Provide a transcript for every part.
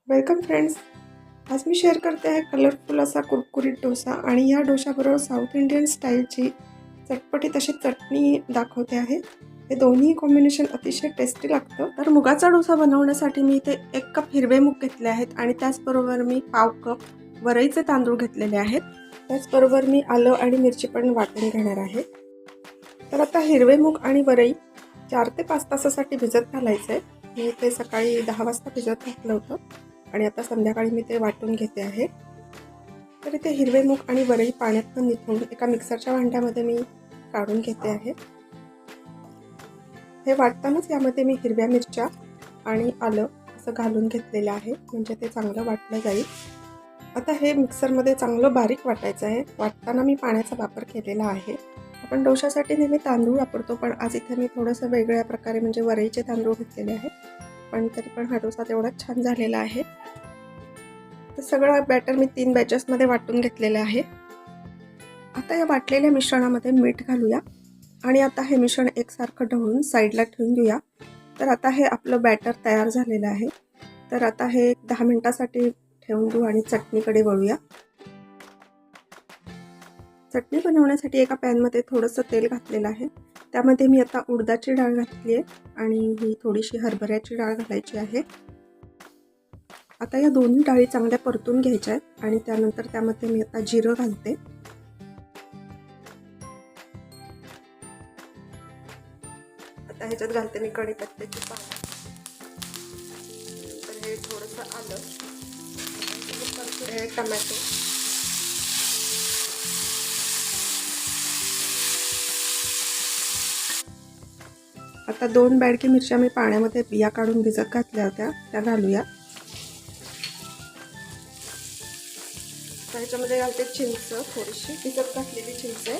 Welcome friends. आज मी share करते आहे कलरफुल असा कुरकुरीत डोसा आणि या डोशाबरोबर साऊथ इंडियन स्टाईलची चटपटीत अशी चटणी दाखवते आहे. हे दोन्ही कॉम्बिनेशन अतिशय टेस्टी लागतं. तर मुगाचा डोसा बनवण्यासाठी मी इथे 1 कप हिरवे मूग घेतले आहेत आणि त्याचबरोबर मी पाव कप वरईचे तांदूळ घेतलेले आहेत. त्याचबरोबर मी आलं आणि मिरची पण वाटून घेणार आहे. तर आता हिरवे मूग आणि वरई 4 ते 5 तासासाठी भिजत घालायचं आहे. मी ते सकाळी 10 वाजता भिजत घातलं होतं आणि आता संध्याकाळी मी ते वाटून घेते आहे. तर इथे हिरवे मूग आणि वरई पाण्यातून निथळून एका मिक्सरच्या भांड्यामध्ये मी काढून घेते आहे. हे वाटतानाच यामध्ये मी हिरव्या मिरच्या आणि आलं असं घालून घेतलेलं आहे, म्हणजे ते चांगलं वाटलं जाईल. आता हे मिक्सरमध्ये चांगलं बारीक वाटायचं आहे. वाटताना मी पाण्याचा वापर केलेला आहे. आपण डोशासाठी नेहमी तांदूळ वापरतो, पण आज इथे मी थोडंसं वेगळ्या प्रकारे म्हणजे वरईचे तांदूळ घेतलेले आहेत. पण तरी पण हा डोसा तेवढाच छान झालेला आहे. तर सगळं बॅटर मी 3 बॅचेसमध्ये वाटून घेतलेले आहे. आता या वाटलेल्या मिश्रणामध्ये मीठ घालूया आणि आता हे मिश्रण एकसारखं ढवळून साईडला ठेवून घेऊया. तर आता हे आपलं बॅटर तयार झालेलं आहे. तर आता हे 10 मिनिटासाठी ठेवून देऊ आणि चटणीकडे वळूया. चटणी बनवण्यासाठी एका पॅनमध्ये थोडंसं तेल घातलेलं आहे. त्यामध्ये मी आता उडदाची डाळ घातली आहे आणि ही थोडीशी हरभऱ्याची डाळ घालायची आहे. आता या दोन्ही डाळी चांगल्या परतून घ्यायच्या आहेत आणि त्यानंतर त्यामध्ये मी आता जिरं घालते. आता ह्याच्यात घालते मी कढीपत्त्याची पानं. नंतर हे थोडंसं आलं, हे टमॅटो, आता 2 बॅडगी मिरच्या मी पाण्यामध्ये बिया काढून भिजत घातल्या होत्या, त्या घालूया. ह्याच्यामध्ये घालते चिंच, थोडीशी भिजत घातलेली चिंच आहे.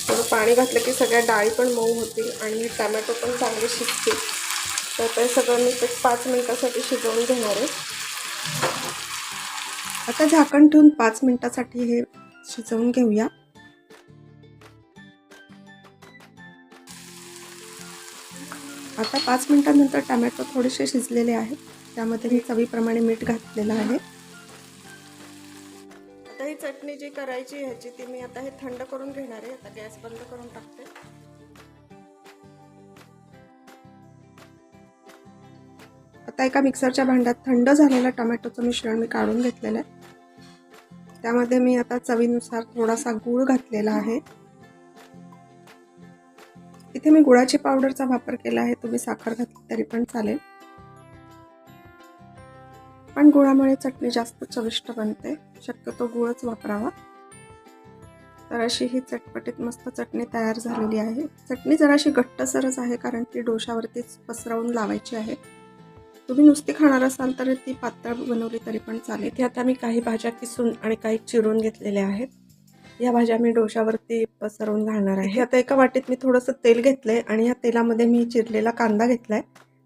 थोडं पाणी घातलं की सगळ्या डाळी पण मऊ होतील आणि टमॅटो पण चांगले शिजतील. तर ते सगळं मी 5 मिनिटासाठी शिजवून घेणार आहे. आता झाकण ठेवून 5 मिनिटासाठी हे शिजवून घेऊया. आता 5 मिनिटांनंतर टमॅटो थोडेसे शिजलेले आहेत. त्यामध्ये मी चवीप्रमाणे मीठ घातलेलं आहे. आता ही चटणी जी करायची ह्याची ती मी आता हे थंड करून घेणार आहे. आता गॅस बंद करून टाकते. आता एका मिक्सरच्या भांड्यात थंड झालेलं टोमॅटोचं मिश्रण मी काढून घेतलेलं आहे. त्यामध्ये मी आता चवीनुसार थोडासा गूळ घातलेला आहे. इथे मी गुळाची पावडरचा वापर केला आहे, तुम्ही साखर घातली तरी पण चालेल. पण गुळामुळे चटणी जास्त चविष्ट बनते, शक्यतो गुळच वापरावा. तर अशी ही चटपटीत मस्त चटणी तयार झालेली आहे. चटणी जराशी घट्टसरच आहे कारण ती डोशावरतीच पसरवून लावायची आहे. तुम्ही नुसती खाणार असाल तर ती पातळ बनवली तरी पण चालेल. इथे आता मी काही भाज्या किसून आणि काही चिरून घेतलेल्या आहेत. या भाज्या मी डोशावरती पसरवून घालणार आहे. आता एका वाटीत मी थोडंसं तेल घेतलंय आणि या तेलामध्ये मी चिरलेला कांदा घेतलाय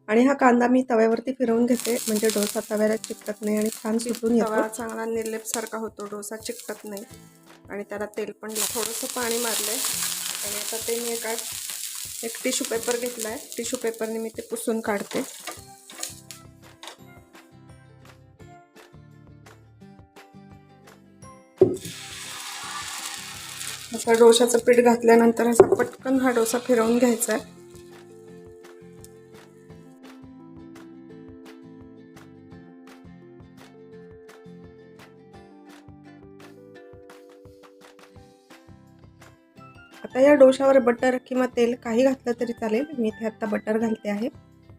आणि हा कांदा मी तव्यावरती फिरवून घेते, म्हणजे डोसा तव्याला चिकटत नाही आणि छान सुटून येतो. तवा चांगला निर्लेपसारखा होतो, डोसा चिकटत नाही आणि त्याला तेल पण थोडंसं पाणी मारलंय आणि आता ते मी एक टिश्यू पेपर घेतलाय. टिश्यू पेपरने मी ते पुसून काढते. असा डोशाचं पीठ घातल्यानंतर असा पटकन हा डोसा फिरवून घ्यायचा आहे. आता या डोशावर बटर किंवा तेल काही घातलं तरी चालेल. मी इथे आता बटर घालते आहे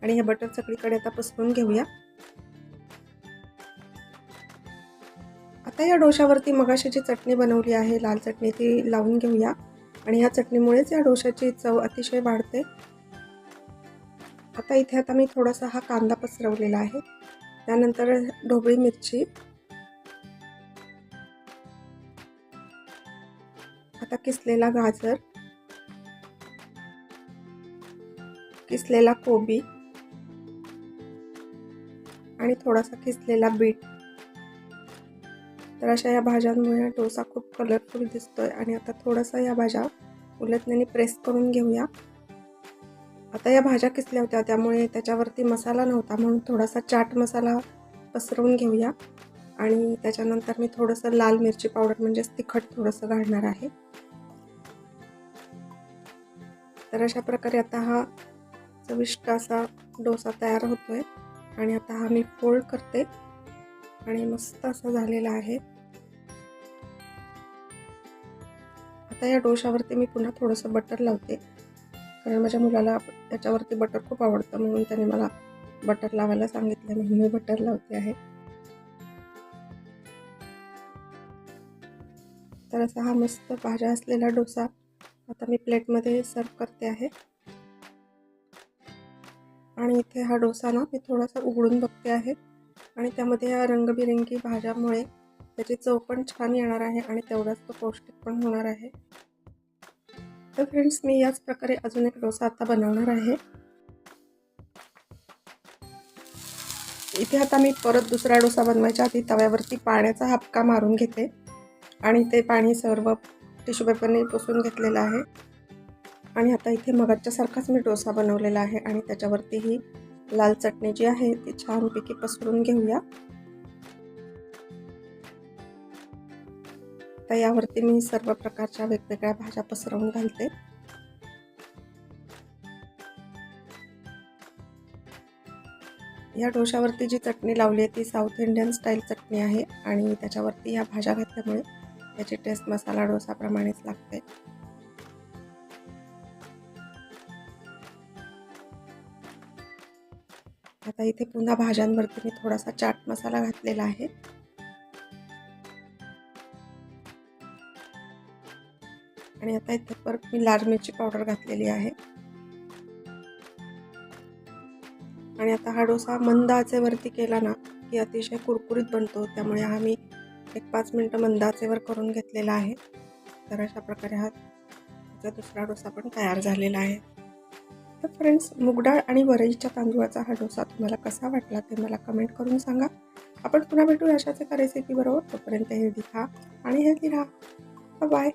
आणि हे बटर सगळीकडे आता पसरवून घेऊया. आता या डोशावरती मगाशी जी चटणी बनवली आहे, लाल चटणी, ती लावून घेऊया आणि या चटणीमुळेच या डोशाची चव अतिशय वाढते. आता इथे मी थोडासा हा कांदा पसरवलेला आहे, त्यानंतर ढोबळी मिरची, आता किसलेला गाजर, किसलेला कोबी आणि थोडासा किसलेला बीट. तर अशा या भाज्यांमुळे डोसा खूप कलरफुल दिसतोय आणि आता थोडासा या भाज्या उलटण्याने प्रेस करून घेऊया. आता या भाज्या किसल्या होत्या त्यामुळे त्याच्यावरती मसाला नव्हता, म्हणून थोडासा चाट मसाला पसरवून घेऊया आणि त्याच्यानंतर मी थोडंसं लाल मिरची पावडर म्हणजेच तिखट थोडंसं घालणार आहे. तर अशा प्रकारे आता हा चविष्ट असा डोसा तयार होतोय आणि आता हा मी फोल्ड करते आणि मस्त असा झालेला आहे. आता या डोशावरती मी पुन्हा थोडंसं बटर लावते, कारण माझ्या मुलाला याच्यावरती बटर खूप आवडतं, म्हणून त्याने मला बटर लावायला सांगितलं, म्हणून मी बटर लावते आहे. तर असा हा मस्त भाज्या असलेला डोसा आता मी प्लेटमध्ये सर्व करते आहे. आणि इथे हा डोसा ना मी थोडासा उघडून बघते आहे आणि त्यामध्ये या रंगबिरंगी भाज्यामुळे त्याची चव पण छान येणार आहे आणि तेवढाच तो पौष्टिक पण होणार आहे. तर फ्रेंड्स, मी याच प्रकारे अजून एक डोसा आता बनवणार आहे. इथे आता मी परत दुसरा डोसा बनवायच्या आधी तव्यावरती पाण्याचा हापका मारून घेते आणि ते पाणी सर्व टिश्यू पेपरने पुसून घेतलेलं आहे. आणि आता इथे मगाच्यासारखाच मी डोसा बनवलेला आहे आणि त्याच्यावरती ही लाल चटणी जी आहे ती छानपैकी पसरून घेऊया. तर यावरती मी सर्व प्रकारच्या वेगवेगळ्या भाज्या पसरवून घालते. या डोशावरती जी चटणी लावली आहे ती साऊथ इंडियन स्टाईल चटणी आहे आणि त्याच्यावरती या भाज्या घातल्यामुळे त्याची टेस्ट मसाला डोसाप्रमाणेच लागते. आता इथे पुन्हा भाज्यांवरती मी थोडासा चाट मसाला घातलेला आहे आणि आता इथे परत मी लाल मिरची पावडर घातलेली आहे. आणि आता हा डोसा मंद आचेवरती केला ना की अतिशय कुरकुरीत बनतो, त्यामुळे हा मी 1-5 मिनिटं मंद आचेवर करून घेतलेला आहे. तर अशा प्रकारे हा त्याचा दुसरा डोसा पण तयार झालेला आहे. तर फ्रेंड्स, मूगडाळ आणि वरईच्या तांदूळाचा हा डोसा तुम्हाला कसा वाटला ते मला कमेंट करून सांगा. आपण पुन्हा भेटू अशाच एका रेसिपी बरोबर. तोपर्यंत हेल्दी खा आणि हेल्दी राहा. बाय.